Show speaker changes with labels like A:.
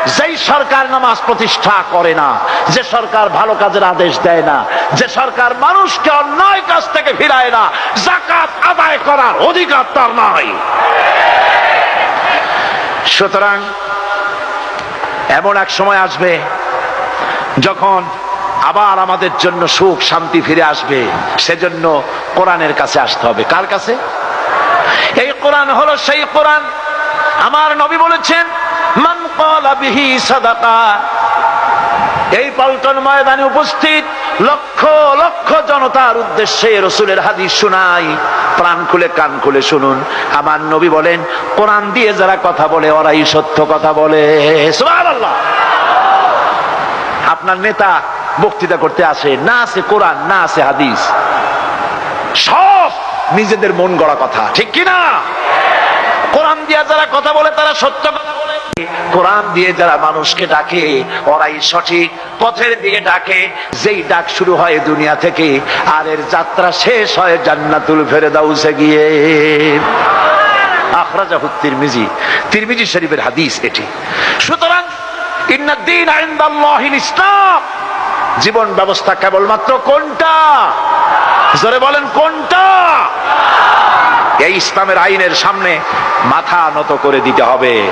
A: যেই সরকার নামাজ প্রতিষ্ঠা করে না, যে সরকার ভালো কাজের আদেশ দেয় না, যে সরকার মানুষকে অন্যায় কাজ থেকে ফিরায় না, যাকাত আদায় করার অধিকার তার নাই। সুতরাং এমন এক সময় আসবে যখন আবার আমাদের জন্য সুখ শান্তি ফিরে আসবে। সেজন্য কোরআনের কাছে আসতে হবে। কার কাছে? এই কোরআন হলো সেই কোরআন। আমার নবী বলেছেন, মান ক্বালা বিহি সাদাকা। এই পল্টন ময়দানে উপস্থিত লক্ষ লক্ষ জনতার উদ্দেশ্যে রাসূলের হাদিস শোনাই, প্রাণ খুলে কান খুলে শুনুন। আমার নবী বলেন, কোরআন দিয়ে যারা কথা বলে ওরাই সত্য কথা বলে। সুবহানাল্লাহ। আপনার নেতা বক্তৃতা করতে আসে, না আছে কোরআন, না আছে হাদিস, সব নিজেদের মন গড়া কথা, ঠিক কিনা? কোরআন দিয়ে যারা কথা বলে তারা সত্য কথা বলে, কোরআন দিয়ে যারা মানুষকে ডাকে ওরাই সঠিক পথের দিকে ডাকে। যেই ডাক শুরু হয় দুনিয়া থেকে, আর এর যাত্রা শেষ হয় জান্নাতুল ফেরদাউসে গিয়ে। আখরাজাহু তিরমিজি, তিরমিজি শরীফের হাদিস এটি। সুতরাং ইন্নাদ-দীন ইনদাল্লাহিল ইসলাম। জীবন ব্যবস্থা কেবলমাত্র কোনটা? জোরে বলেন, কোনটা? এই ইসলামের আইনের সামনে মাথা নত করে দিতে হবে।